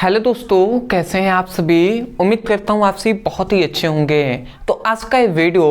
Hello दोस्तों, कैसे हैं आप सभी। उम्मीद करता हूँ आप सभी बहुत ही अच्छे होंगे। तो आज का ये वीडियो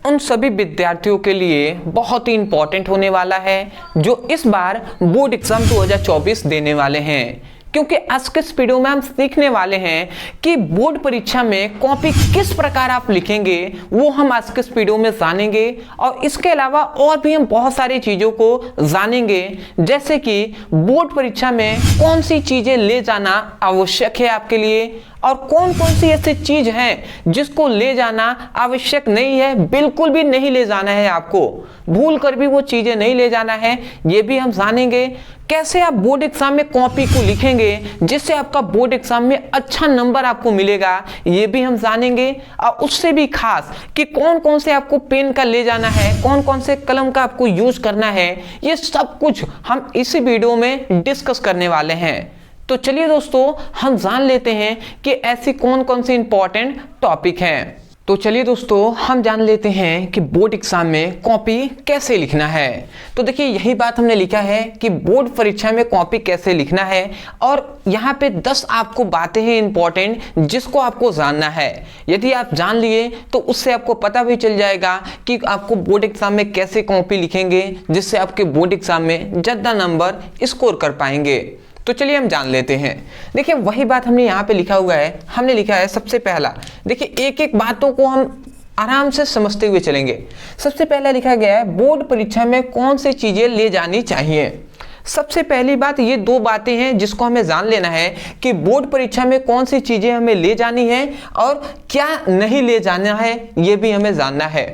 उन सभी विद्यार्थियों के लिए बहुत ही इम्पोर्टेंट होने वाला है जो इस बार बोर्ड एग्जाम 2024 देने वाले हैं, क्योंकि आज के इस वीडियो में हम सीखने वाले हैं कि बोर्ड परीक्षा में कॉपी किस प्रकार आप लिखेंगे, वो हम आज के इस वीडियो में जानेंगे। और इसके अलावा और भी हम बहुत सारी चीज़ों को जानेंगे, जैसे कि बोर्ड परीक्षा में कौन सी चीज़ें ले जाना आवश्यक है आपके लिए और कौन कौन सी ऐसी चीज है जिसको ले जाना आवश्यक नहीं है, बिल्कुल भी नहीं ले जाना है, आपको भूल कर भी वो चीजें नहीं ले जाना है, ये भी हम जानेंगे। कैसे आप बोर्ड एग्जाम में कॉपी को लिखेंगे जिससे आपका बोर्ड एग्जाम में अच्छा नंबर आपको मिलेगा, ये भी हम जानेंगे। और उससे भी खास कि कौन कौन से आपको पेन का ले जाना है, कौन कौन से कलम का आपको यूज करना है, ये सब कुछ हम इसी वीडियो में डिस्कस करने वाले हैं। तो चलिए दोस्तों, हम जान लेते हैं कि ऐसी कौन कौन सी इंपॉर्टेंट टॉपिक हैं। तो चलिए दोस्तों, हम जान लेते हैं कि बोर्ड एग्जाम में कॉपी कैसे लिखना है। तो देखिए, यही बात हमने लिखा है कि बोर्ड परीक्षा में कॉपी कैसे लिखना है, और यहाँ पे 10 आपको बातें हैं इंपॉर्टेंट जिसको आपको जानना है। यदि आप जान लिए तो उससे आपको पता भी चल जाएगा कि आपको बोर्ड एग्जाम में कैसे कॉपी लिखेंगे जिससे आपके बोर्ड एग्जाम में ज़्यादा नंबर स्कोर कर पाएंगे। तो चलिए हम जान लेते हैं। देखिए, वही बात हमने यहाँ पे लिखा हुआ है। हमने लिखा है सबसे पहला, देखिए एक एक बातों को हम आराम से समझते हुए चलेंगे। सबसे पहला लिखा गया है बोर्ड परीक्षा में कौन सी चीजें ले जानी चाहिए। सबसे पहली बात, ये 2 बातें हैं जिसको हमें जान लेना है कि बोर्ड परीक्षा में कौन सी चीजें हमें ले जानी है और क्या नहीं ले जाना है, ये भी हमें जानना है।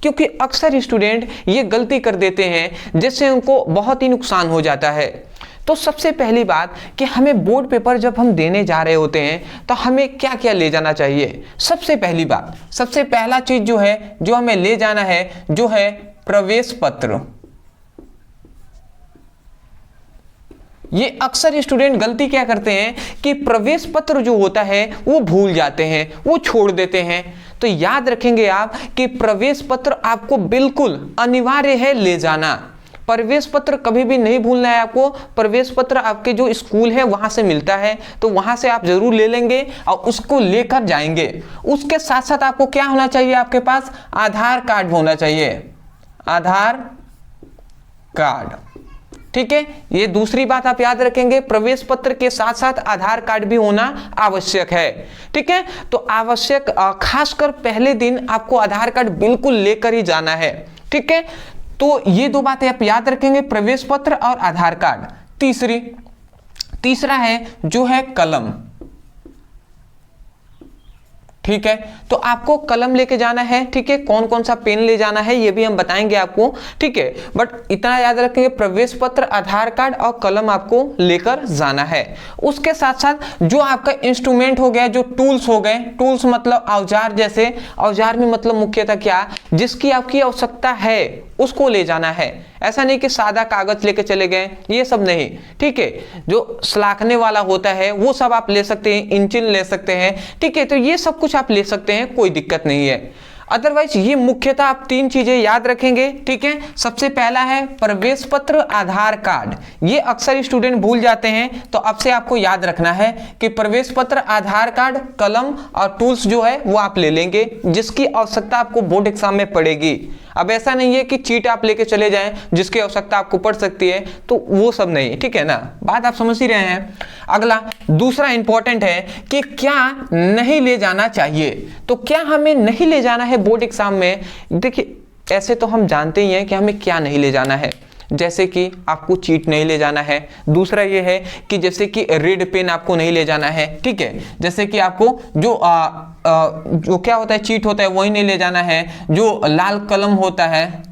क्योंकि अक्सर स्टूडेंट ये गलती कर देते हैं जिससे उनको बहुत ही नुकसान हो जाता है। तो सबसे पहली बात कि हमें बोर्ड पेपर जब हम देने जा रहे होते हैं तो हमें क्या क्या ले जाना चाहिए। सबसे पहली बात, सबसे पहला चीज जो है जो हमें ले जाना है जो है प्रवेश पत्र। ये अक्सर स्टूडेंट गलती क्या करते हैं कि प्रवेश पत्र जो होता है वो भूल जाते हैं, वो छोड़ देते हैं। तो याद रखेंगे आप कि प्रवेश पत्र आपको बिल्कुल अनिवार्य है ले जाना। प्रवेश पत्र कभी भी नहीं भूलना है आपको। प्रवेश पत्र आपके जो स्कूल है वहां से मिलता है, तो वहां से आप जरूर ले लेंगे और उसको लेकर जाएंगे। उसके साथ साथ आपको क्या होना चाहिए, आपके पास आधार कार्ड होना चाहिए, आधार कार्ड। ठीक है, ये दूसरी बात आप याद रखेंगे, प्रवेश पत्र के साथ साथ आधार कार्ड भी होना आवश्यक है। ठीक है, तो आवश्यक, खासकर पहले दिन आपको आधार कार्ड बिल्कुल लेकर ही जाना है। ठीक है, तो ये 2 बातें आप याद रखेंगे, प्रवेश पत्र और आधार कार्ड। तीसरा है जो है कलम। ठीक है, तो आपको कलम लेके जाना है। ठीक है, कौन कौन सा पेन ले जाना है ये भी हम बताएंगे आपको। ठीक है, बट इतना याद रखेंगे, प्रवेश पत्र, आधार कार्ड और कलम आपको लेकर जाना है। उसके साथ साथ जो आपका इंस्ट्रूमेंट हो गया, जो टूल्स हो गए, टूल्स मतलब औजार, जैसे औजार में मतलब मुख्यतः क्या, जिसकी आपकी आवश्यकता है उसको ले जाना है। ऐसा नहीं कि सादा कागज लेके चले गए, ये सब नहीं। ठीक है, जो सलाखने वाला होता है वो सब आप ले सकते हैं, इंचिन ले सकते हैं। ठीक है, तो ये सब कुछ आप ले सकते हैं, कोई दिक्कत नहीं है। अदरवाइज ये मुख्यतः आप 3 चीजें याद रखेंगे। ठीक है, सबसे पहला है प्रवेश पत्र, आधार कार्ड। ये अक्सर स्टूडेंट भूल जाते हैं, तो अब से आपको याद रखना है कि प्रवेश पत्र, आधार कार्ड, कलम और टूल्स जो है वो आप ले लेंगे, जिसकी आवश्यकता आपको बोर्ड एग्जाम में पड़ेगी। अब ऐसा नहीं है कि चीट आप लेके चले जाएं जिसकी आवश्यकता आपको पड़ सकती है, तो वो सब नहीं। ठीक है ना, बात आप समझ ही रहे हैं। अगला दूसरा इंपॉर्टेंट है कि क्या नहीं ले जाना चाहिए। तो क्या हमें नहीं ले जाना है बोर्ड एग्जाम में। देखिए, ऐसे तो हम जानते ही हैं कि हमें क्या नहीं ले जाना है, जैसे कि आपको चीट नहीं ले जाना है। दूसरा ये है कि जैसे कि रेड पेन आपको नहीं ले जाना है। ठीक है, जैसे कि आपको जो क्या होता है, चीट होता है, वही नहीं ले जाना है। जो लाल कलम होता है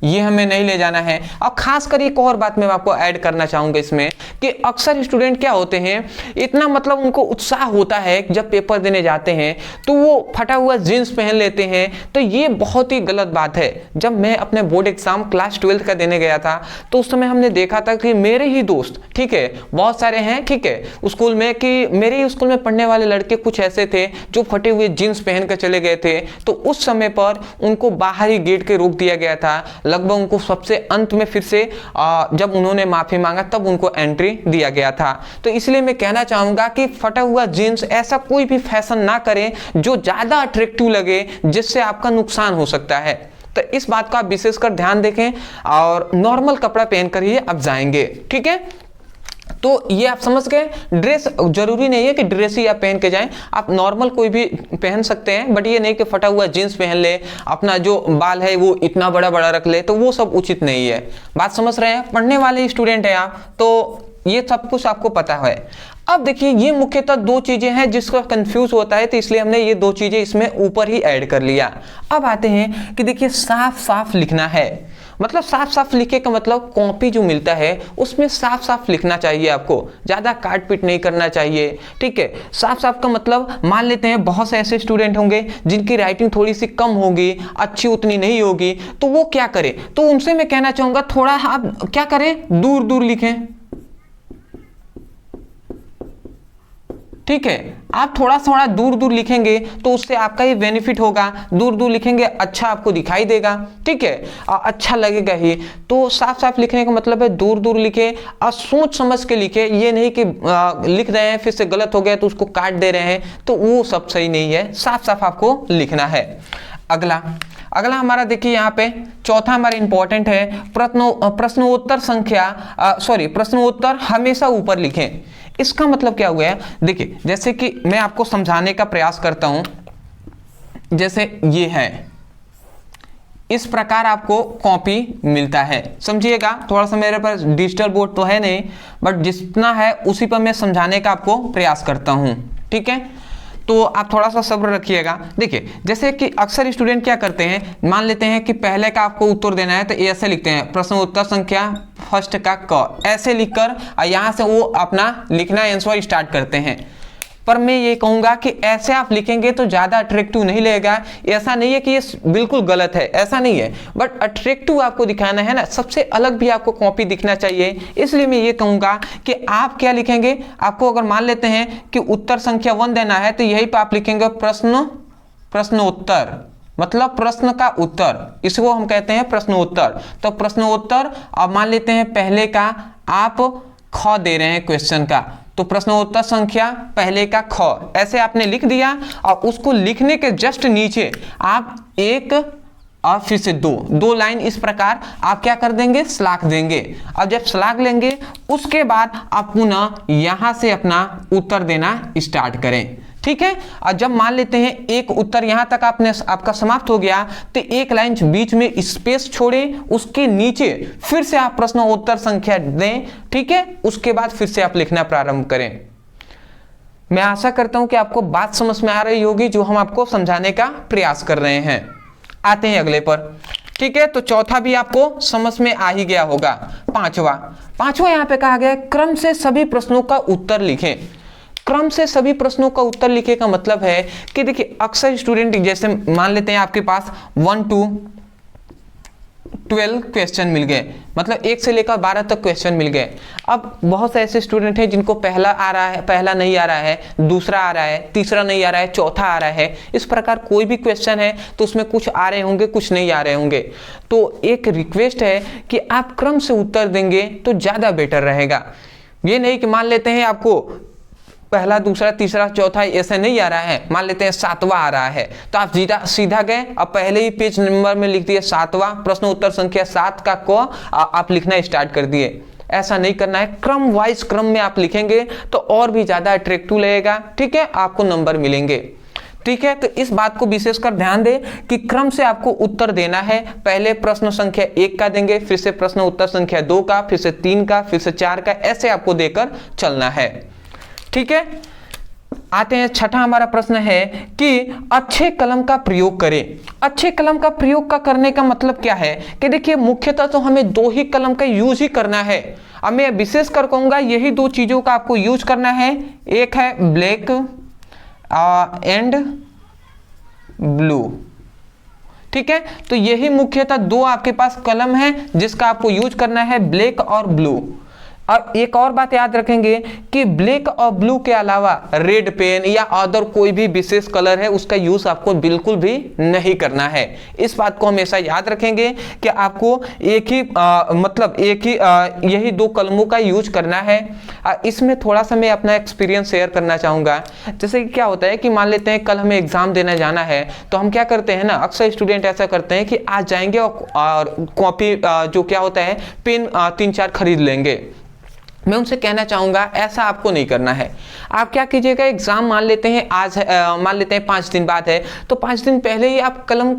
ये हमें नहीं ले जाना है। और खासकर एक और बात मैं आपको ऐड करना चाहूंगा इसमें कि अक्सर स्टूडेंट क्या होते हैं, इतना मतलब उनको उत्साह होता है जब पेपर देने जाते हैं तो वो फटा हुआ जीन्स पहन लेते हैं। तो ये बहुत ही गलत बात है। जब मैं अपने बोर्ड एग्जाम क्लास 12 का देने गया था तो उस समय हमने देखा था कि मेरे ही दोस्त, ठीक है, बहुत सारे हैं, ठीक है, स्कूल में, कि मेरे ही स्कूल में पढ़ने वाले लड़के कुछ ऐसे थे जो फटे हुए जीन्स पहन कर चले गए थे। तो उस समय पर उनको बाहर ही गेट के रोक दिया गया था। लगभग उनको सबसे अंत में फिर से जब उन्होंने माफी मांगा तब उनको एंट्री दिया गया था। तो इसलिए मैं कहना चाहूंगा कि फटा हुआ जीन्स ऐसा कोई भी फैशन ना करें जो ज्यादा अट्रैक्टिव लगे, जिससे आपका नुकसान हो सकता है। तो इस बात का आप विशेषकर ध्यान देखें और नॉर्मल कपड़ा पहनकर ही आप जाएंगे, ठीक है। तो ये आप समझ गए, ड्रेस जरूरी नहीं है कि ड्रेस ही आप पहन के जाएं, आप नॉर्मल कोई भी पहन सकते हैं, बट ये नहीं कि फटा हुआ जीन्स पहन ले, अपना जो बाल है वो इतना बड़ा बड़ा रख ले, तो वो सब उचित नहीं है। बात समझ रहे हैं, पढ़ने वाले स्टूडेंट हैं आप, तो ये सब कुछ आपको पता है। अब देखिए ये मुख्यतः दो चीजें हैं जिसका कंफ्यूज होता है, तो इसलिए हमने ये दो चीजें इसमें ऊपर ही ऐड कर लिया। अब आते हैं कि देखिए साफ साफ लिखना है, मतलब साफ साफ लिखे का मतलब कॉपी जो मिलता है उसमें साफ साफ लिखना चाहिए, आपको ज्यादा काट पीट नहीं करना चाहिए, ठीक है। साफ साफ का मतलब मान लेते हैं बहुत से ऐसे स्टूडेंट होंगे जिनकी राइटिंग थोड़ी सी कम होगी, अच्छी उतनी नहीं होगी, तो वो क्या करें, तो उनसे मैं कहना चाहूंगा थोड़ा आप क्या करें, दूर दूर लिखें, ठीक है। आप थोड़ा थोड़ा दूर दूर लिखेंगे तो उससे आपका ही बेनिफिट होगा, दूर दूर लिखेंगे अच्छा आपको दिखाई देगा, ठीक है, अच्छा लगेगा ही। तो साफ साफ लिखने का मतलब है दूर दूर लिखे और सोच समझ के लिखे, ये नहीं कि लिख रहे हैं फिर से गलत हो गया तो उसको काट दे रहे हैं, तो वो सब सही नहीं है, साफ साफ आपको लिखना है। अगला हमारा देखिए यहाँ पे चौथा हमारा इंपॉर्टेंट है, प्रश्नोत्तर प्रश्नोत्तर हमेशा ऊपर लिखें। इसका मतलब क्या हुआ है, देखिए जैसे कि मैं आपको समझाने का प्रयास करता हूं, जैसे ये है, इस प्रकार आपको कॉपी मिलता है, समझिएगा। थोड़ा सा मेरे पास डिजिटल बोर्ड तो है नहीं, बट जितना है उसी पर मैं समझाने का आपको प्रयास करता हूं, ठीक है। तो आप थोड़ा सा सब्र रखिएगा। देखिए जैसे कि अक्सर स्टूडेंट क्या करते हैं, मान लेते हैं कि पहले का आपको उत्तर देना है तो ऐसे लिखते हैं, प्रश्न उत्तर संख्या फर्स्ट का क, ऐसे लिखकर यहाँ से वो अपना लिखना आंसर स्टार्ट करते हैं। पर मैं ये कहूंगा कि ऐसे आप लिखेंगे तो ज्यादा अट्रैक्टिव नहीं लगेगा। ऐसा नहीं है कि ये बिल्कुल गलत है, ऐसा नहीं है, बट अट्रैक्टिव आपको दिखाना है ना, सबसे अलग भी आपको कॉपी दिखना चाहिए। इसलिए मैं ये कहूंगा कि आप क्या लिखेंगे, आपको अगर मान लेते हैं कि उत्तर संख्या 1 देना है तो यही पे आप लिखेंगे प्रश्नोत्तर, मतलब प्रश्न का उत्तर, इसको हम कहते हैं प्रश्नोत्तर। तो प्रश्नोत्तर, अब मान लेते हैं पहले का आप ख दे रहे हैं क्वेश्चन का, तो प्रश्नोत्तर संख्या पहले का ख, ऐसे आपने लिख दिया और उसको लिखने के जस्ट नीचे आप एक और फिर से दो लाइन इस प्रकार आप क्या कर देंगे, स्लैश देंगे। अब जब स्लैश लेंगे उसके बाद आप पुनः यहां से अपना उत्तर देना स्टार्ट करें, ठीक है। और जब मान लेते हैं एक उत्तर यहां तक आपका समाप्त हो गया तो एक लाइन बीच में स्पेस छोड़ें, उसके नीचे फिर से आप प्रश्न उत्तर संख्या दें, ठीक है। उसके बाद फिर से आप लिखना प्रारंभ करें। मैं आशा करता हूं कि आपको बात समझ में आ रही होगी जो हम आपको समझाने का प्रयास कर रहे हैं। आते हैं अगले पर, ठीक है। तो चौथा भी आपको समझ में आ ही गया होगा। पांचवा यहां पे कहा गया है क्रम से सभी प्रश्नों का उत्तर लिखें। क्रम से सभी प्रश्नों का उत्तर लिखे का मतलब है कि देखिए अक्सर स्टूडेंट जैसे मान लेते हैं आपके पास 1 to 12 क्वेश्चन मिल गए, मतलब 1 से लेकर 12 तक क्वेश्चन मिल गए। अब बहुत से ऐसे स्टूडेंट हैं जिनको पहला आ रहा है, पहला नहीं आ रहा है, दूसरा आ रहा है, तीसरा नहीं आ रहा है, चौथा आ रहा है। इस प्रकार कोई भी क्वेश्चन है तो उसमें कुछ आ रहे होंगे, कुछ नहीं आ रहे होंगे। तो एक रिक्वेस्ट है कि आप क्रम से उत्तर देंगे तो ज्यादा बेटर रहेगा। ये नहीं कि मान लेते हैं आपको पहला दूसरा तीसरा चौथा ऐसे नहीं आ रहा है, मान लेते हैं 7वां आ रहा है तो आप सीधा गए, अब पहले ही पेज नंबर में लिख दिए 7वां, प्रश्न उत्तर संख्या 7 का क आप लिखना स्टार्ट कर दिए। ऐसा नहीं करना है, क्रम वाइज क्रम में आप लिखेंगे तो और भी ज्यादा अट्रैक्टिव लगेगा, ठीक है, आपको नंबर मिलेंगे, ठीक है। तो इस बात को विशेषकर ध्यान दें कि क्रम से आपको उत्तर देना है। पहले प्रश्न संख्या 1 का देंगे, फिर से प्रश्न उत्तर संख्या 2 का, फिर से 3 का, फिर से 4 का, ऐसे आपको देकर चलना है, ठीक है। आते हैं छठा हमारा प्रश्न है कि अच्छे कलम का प्रयोग करें। अच्छे कलम का प्रयोग का करने का मतलब क्या है कि देखिए मुख्यतः तो हमें 2 ही कलम का यूज ही करना है। अब मैं विशेष कर कहूंगा यही 2 चीजों का आपको यूज करना है, एक है ब्लैक एंड ब्लू, ठीक है। तो यही मुख्यतः 2 आपके पास कलम है जिसका आपको यूज करना है, ब्लैक और ब्लू। और एक और बात याद रखेंगे कि ब्लैक और ब्लू के अलावा रेड पेन या अदर कोई भी विशेष कलर है उसका यूज आपको बिल्कुल भी नहीं करना है। इस बात को हमेशा याद रखेंगे कि आपको एक ही यही दो कलमों का यूज करना है। इसमें थोड़ा सा मैं अपना एक्सपीरियंस शेयर करना चाहूँगा। जैसे कि क्या होता है कि मान लेते हैं कल हमें एग्जाम देने जाना है, तो हम क्या करते हैं ना, अक्सर स्टूडेंट ऐसा करते हैं कि आज जाएंगे और कॉपी जो क्या होता है पेन 3-4 खरीद लेंगे। मैं उनसे कहना चाहूँगा ऐसा आपको नहीं करना है। आप क्या कीजिएगा, एग्जाम मान लेते हैं आज मान लेते हैं 5 दिन बाद है, तो 5 दिन पहले ही आप कलम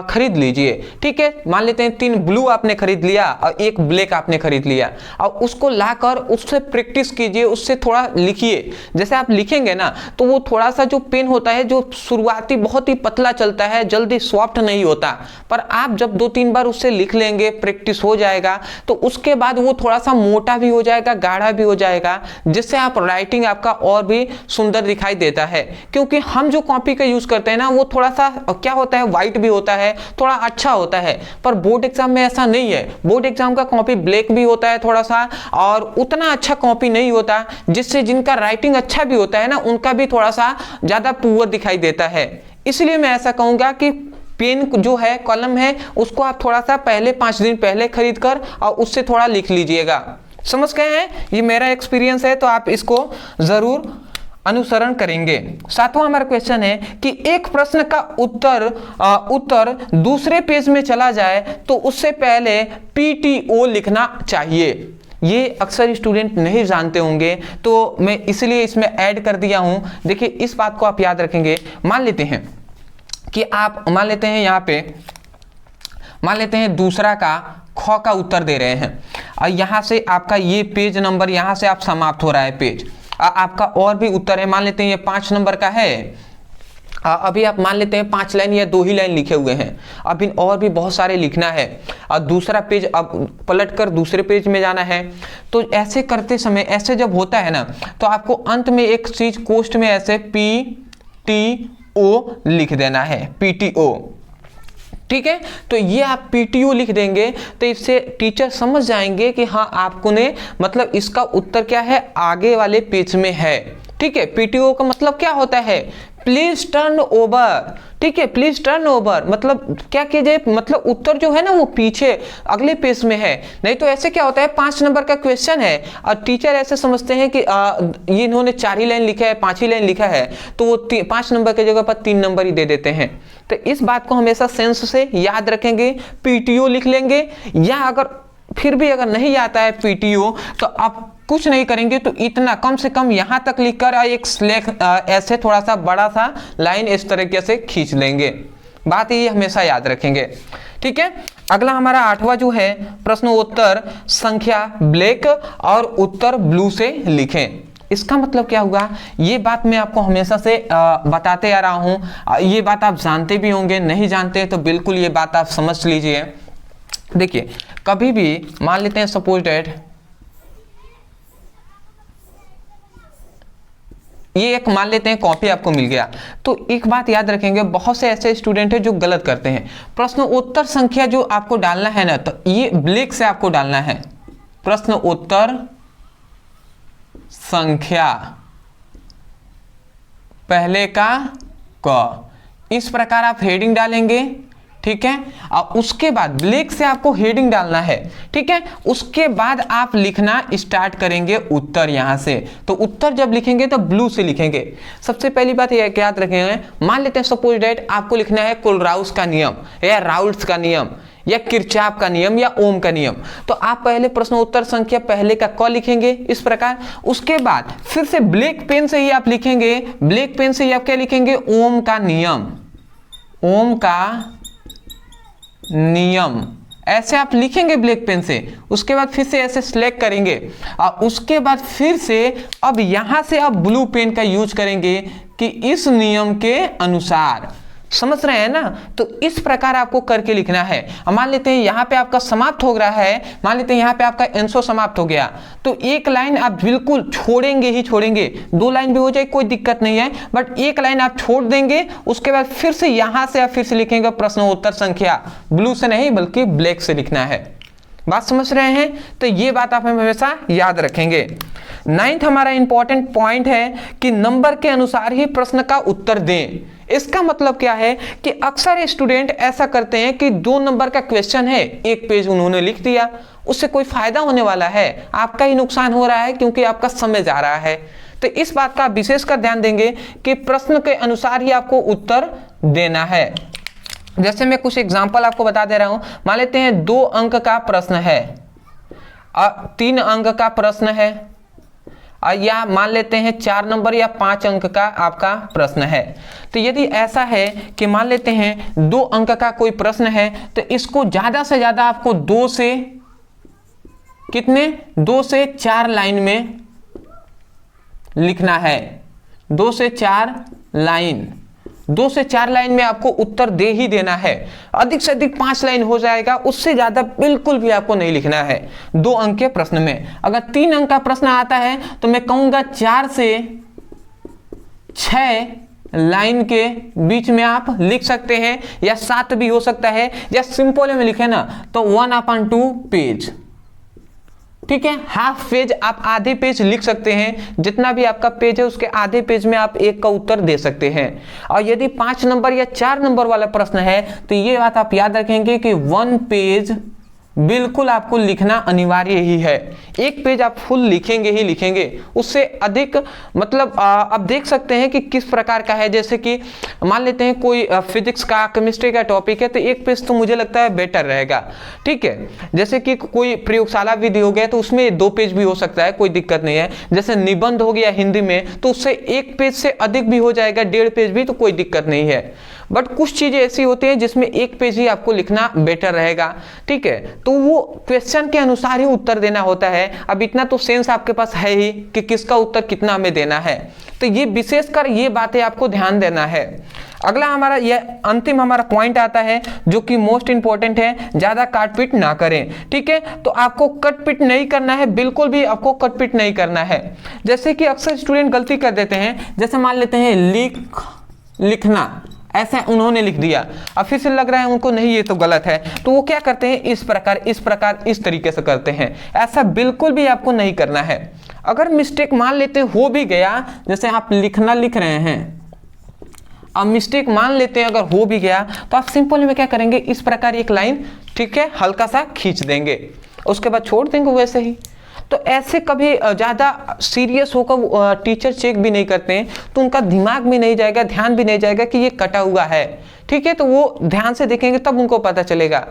खरीद लीजिए। ठीक है, मान लेते हैं 3 ब्लू आपने खरीद लिया और 1 ब्लैक आपने खरीद लिया, और उसको लाकर उससे प्रैक्टिस कीजिए, उससे थोड़ा लिखिए। जैसे आप लिखेंगे ना तो वो थोड़ा सा जो पेन होता है जो शुरुआती बहुत ही पतला चलता है, जल्दी सॉफ्ट नहीं होता, पर आप जब 2-3 बार उससे लिख लेंगे, प्रैक्टिस हो जाएगा, तो उसके बाद वो थोड़ा सा मोटा भी हो जाएगा, गाढ़ा भी हो जाएगा, जिससे आप राइटिंग आपका और भी सुंदर दिखाई देता है। क्योंकि हम जो कॉपी का यूज करते हैं ना वो थोड़ा सा क्या होता है, व्हाइट भी होता है, थोड़ा अच्छा होता है, पर बोर्ड एग्जाम में ऐसा नहीं है। बोर्ड एग्जाम का कॉपी ब्लैक भी होता है थोड़ा सा, और उतना अच्छा कॉपी नहीं होता, जिससे जिनका राइटिंग अच्छा भी होता है ना उनका भी थोड़ा सा ज्यादा पुअर दिखाई देता है। इसलिए मैं ऐसा कहूंगा कि पेन जो है, कलम है, उसको आप थोड़ा सा पहले 5 दिन पहले खरीद कर और उससे थोड़ा लिख लीजिएगा। समझ गए हैं? ये मेरा एक्सपीरियंस है, तो आप इसको जरूर अनुसरण करेंगे। 7वां हमारा क्वेश्चन है कि एक प्रश्न का उत्तर दूसरे पेज में चला जाए तो उससे पहले PTO लिखना चाहिए। ये अक्सर स्टूडेंट नहीं जानते होंगे, तो मैं इसलिए इसमें ऐड कर दिया हूं। देखिए, इस बात को आप याद रखेंगे। मान लेते हैं कि आप मान लेते हैं यहाँ पे मान लेते हैं दूसरा का ख का उत्तर दे रहे हैं, और यहाँ से आपका ये पेज नंबर यहाँ से आप समाप्त हो रहा है पेज, आपका और भी उत्तर है, मान लेते हैं ये 5 नंबर का है। अभी आप मान लेते हैं 5 लाइन या 2 ही लाइन लिखे हुए हैं, अभी और भी बहुत सारे लिखना है, और दूसरा पेज अब पलट कर दूसरे पेज में जाना है। तो ऐसे करते समय ऐसे जब होता है ना, तो आपको अंत में एक चीज कोष्ठ में ऐसे PTO लिख देना है, PTO। ठीक है, तो ये आप PTO लिख देंगे तो इससे टीचर समझ जाएंगे कि हाँ आपको ने मतलब इसका उत्तर क्या है, आगे वाले पेज में है। ठीक है, PTO का मतलब क्या होता है, प्लीज टर्न ओवर। ठीक है, प्लीज टर्न ओवर मतलब क्या कीजिए, मतलब उत्तर जो है ना वो पीछे अगले पेज में है। नहीं तो ऐसे क्या होता है, 5 नंबर का क्वेश्चन है और टीचर ऐसे समझते हैं कि ये इन्होंने 4 ही लाइन लिखा है, 5 ही लाइन लिखा है, तो वो 5 नंबर की जगह पर 3 नंबर ही दे देते हैं। तो इस बात को हमेशा सेंस से याद रखेंगे, PTO लिख लेंगे। या अगर फिर भी अगर नहीं आता है PTO, तो आप कुछ नहीं करेंगे, तो इतना कम से कम यहां तक लिखकर एक स्लैश ऐसे थोड़ा सा बड़ा सा लाइन इस तरीके से खींच लेंगे। बात ये हमेशा याद रखेंगे। ठीक है, अगला हमारा 8वां जो है प्रश्नोत्तर संख्या ब्लैक और उत्तर ब्लू से लिखें। इसका मतलब क्या हुआ, ये बात मैं आपको हमेशा से बताते आ रहा हूं, ये बात आप जानते भी होंगे, नहीं जानते तो बिल्कुल ये बात आप समझ लीजिए। देखिए, कभी भी मान लेते हैं सपोज डेट ये एक मान लेते हैं कॉपी आपको मिल गया, तो एक बात याद रखेंगे, बहुत से ऐसे स्टूडेंट हैं जो गलत करते हैं। प्रश्न उत्तर संख्या जो आपको डालना है ना, तो ये ब्लैक से आपको डालना है, प्रश्न उत्तर संख्या पहले का क, इस प्रकार आप हेडिंग डालेंगे। ठीक है, और उसके बाद ब्लैक से आपको हेडिंग डालना है। ठीक है, उसके बाद आप लिखना स्टार्ट करेंगे उत्तर यहां से। तो उत्तर जब लिखेंगे तो ब्लू से लिखेंगे। सबसे पहली बात यह याद रखेंगे, मान लेते हैं सपोज डेट आपको लिखना है कोलराउस का नियम या राउल्ट्स का नियम या किरचॉफ का नियम या ओम का नियम, तो आप पहले प्रश्न उत्तर संख्या पहले का क लिखेंगे इस प्रकार। उसके बाद फिर से ब्लैक पेन से ही आप लिखेंगे, ब्लैक पेन से ही आप क्या लिखेंगे, ओम का नियम, ओम का नियम, ऐसे आप लिखेंगे ब्लैक पेन से। उसके बाद फिर से ऐसे सिलेक्ट करेंगे और उसके बाद फिर से अब यहां से आप ब्लू पेन का यूज करेंगे कि इस नियम के अनुसार। समझ रहे हैं ना, तो इस प्रकार आपको करके लिखना है। मान लेते हैं यहाँ पे आपका समाप्त हो रहा है, मान लेते हैं यहाँ पे आपका एंसो समाप्त हो गया, तो एक लाइन आप बिल्कुल छोड़ेंगे ही छोड़ेंगे, 2 लाइन भी हो जाए कोई दिक्कत नहीं है, बट एक लाइन आप छोड़ देंगे। उसके बाद फिर से यहाँ से आप फिर से लिखेंगे प्रश्न उत्तर संख्या, ब्लू से नहीं बल्कि ब्लैक से लिखना है। बात समझ रहे हैं? तो ये बात आप हमेशा याद रखेंगे। 9th हमारा इंपॉर्टेंट पॉइंट है कि नंबर के अनुसार ही प्रश्न का उत्तर दें। इसका मतलब क्या है कि अक्सर स्टूडेंट ऐसा करते हैं कि 2 नंबर का क्वेश्चन है, 1 पेज उन्होंने लिख दिया, उससे कोई फायदा होने वाला है? आपका ही नुकसान हो रहा है, क्योंकि आपका समय जा रहा है। तो इस बात का विशेषकर ध्यान देंगे कि प्रश्न के अनुसार ही आपको उत्तर देना है। जैसे मैं कुछ एग्जाम्पल आपको बता दे रहा हूं। मान लेते हैं 2 अंक का प्रश्न है, 3 अंक का प्रश्न है, या मान लेते हैं 4 नंबर या 5 अंक का आपका प्रश्न है। तो यदि ऐसा है कि मान लेते हैं 2 अंक का कोई प्रश्न है, तो इसको ज्यादा से ज्यादा आपको 2 से 4 लाइन में लिखना है। 2 से 4 लाइन, 2 से 4 लाइन में आपको उत्तर दे ही देना है। अधिक से अधिक 5 लाइन हो जाएगा, उससे ज्यादा बिल्कुल भी आपको नहीं लिखना है 2 अंक के प्रश्न में। अगर 3 अंक का प्रश्न आता है तो मैं कहूंगा 4 से 6 लाइन के बीच में आप लिख सकते हैं, या 7 भी हो सकता है, या सिंपल में लिखे ना तो 1/2 पेज। ठीक है, हाफ पेज आप आधे पेज लिख सकते हैं। जितना भी आपका पेज है उसके आधे पेज में आप 1 का उत्तर दे सकते हैं। और यदि 5 नंबर या 4 नंबर वाला प्रश्न है तो ये बात आप याद रखेंगे कि 1 पेज बिल्कुल आपको लिखना अनिवार्य ही है। 1 पेज आप फुल लिखेंगे ही लिखेंगे, उससे अधिक मतलब आप देख सकते हैं कि किस प्रकार का है। जैसे कि मान लेते हैं कोई फिजिक्स का, केमिस्ट्री का टॉपिक है, तो 1 पेज तो मुझे लगता है बेटर रहेगा। ठीक है, जैसे कि कोई प्रयोगशाला विधि हो गया तो उसमें 2 पेज भी हो सकता है, कोई दिक्कत नहीं है। जैसे निबंध हो गया हिंदी में तो उससे 1 पेज से अधिक भी हो जाएगा, 1.5 पेज भी, तो कोई दिक्कत नहीं है। बट कुछ चीजें ऐसी होती हैं जिसमें 1 पेज ही आपको लिखना बेटर रहेगा। ठीक है, तो वो क्वेश्चन के अनुसार ही उत्तर देना होता है। अब इतना तो सेंस आपके पास है ही कि किसका उत्तर कितना हमें देना है, तो ये विशेषकर ये बातें आपको ध्यान देना है। अगला हमारा ये अंतिम हमारा पॉइंट आता है जो कि मोस्ट इंपॉर्टेंट है, ज्यादा काटपीट ना करें। ठीक है, तो आपको कटपीट नहीं करना है, बिल्कुल भी आपको कटपीट नहीं करना है। जैसे कि अक्सर स्टूडेंट गलती कर देते हैं, जैसे मान लेते हैं लिखना, ऐसा उन्होंने लिख दिया, अब फिर से लग रहा है उनको नहीं ये तो गलत है, तो वो क्या करते हैं इस प्रकार इस तरीके से करते हैं। ऐसा बिल्कुल भी आपको नहीं करना है। अगर मिस्टेक मान लेते हो भी गया, जैसे आप लिखना लिख रहे हैं, अब मिस्टेक मान लेते हैं अगर हो भी गया, तो आप सिंपल में क्या करेंगे, इस प्रकार एक लाइन, ठीक है, हल्का सा खींच देंगे, उसके बाद छोड़ देंगे वैसे ही। तो ऐसे कभी ज़्यादा सीरियस होकर टीचर चेक भी नहीं करते हैं, तो उनका दिमाग भी नहीं जाएगा, ध्यान भी नहीं जाएगा कि ये कटा हुआ है। ठीक है, तो वो ध्यान से देखेंगे तब उनको पता चलेगा।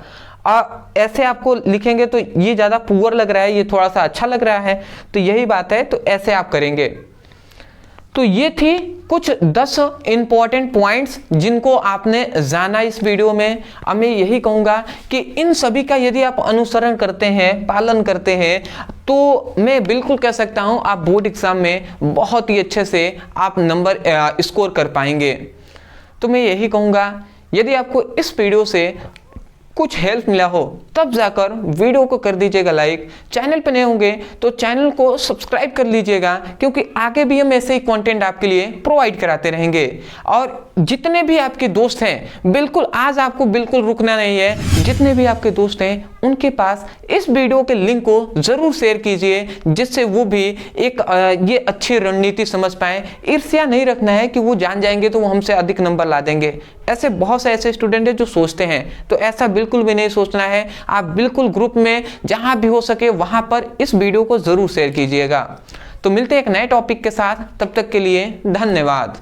ऐसे आपको लिखेंगे तो ये ज़्यादा पुअर लग रहा है, ये थोड़ा सा अच्छा लग रहा है, तो यही बात है, तो ऐसे आप करेंगे। तो ये थी कुछ 10 इंपॉर्टेंट पॉइंट्स जिनको आपने जाना इस वीडियो में। अब मैं यही कहूँगा कि इन सभी का यदि आप अनुसरण करते हैं, पालन करते हैं, तो मैं बिल्कुल कह सकता हूँ आप बोर्ड एग्जाम में बहुत ही अच्छे से आप नंबर स्कोर कर पाएंगे। तो मैं यही कहूँगा यदि आपको इस वीडियो से कुछ हेल्प मिला हो तब जाकर वीडियो को कर दीजिएगा लाइक। चैनल पर नए होंगे तो चैनल को सब्सक्राइब कर लीजिएगा, क्योंकि आगे भी हम ऐसे ही कंटेंट आपके लिए प्रोवाइड कराते रहेंगे। और जितने भी आपके दोस्त हैं, बिल्कुल आज आपको बिल्कुल रुकना नहीं है, जितने भी आपके दोस्त हैं उनके पास इस वीडियो के लिंक को जरूर शेयर कीजिए, जिससे वो भी एक ये अच्छी रणनीति समझ पाए। ईर्ष्या नहीं रखना है कि वो जान जाएंगे तो वो हमसे अधिक नंबर ला देंगे। ऐसे बहुत से ऐसे स्टूडेंट हैं जो सोचते हैं, तो ऐसा बिल्कुल भी नहीं सोचना है। आप बिल्कुल ग्रुप में जहां भी हो सके वहां पर इस वीडियो को जरूर शेयर कीजिएगा। तो मिलते हैं एक नए टॉपिक के साथ, तब तक के लिए धन्यवाद।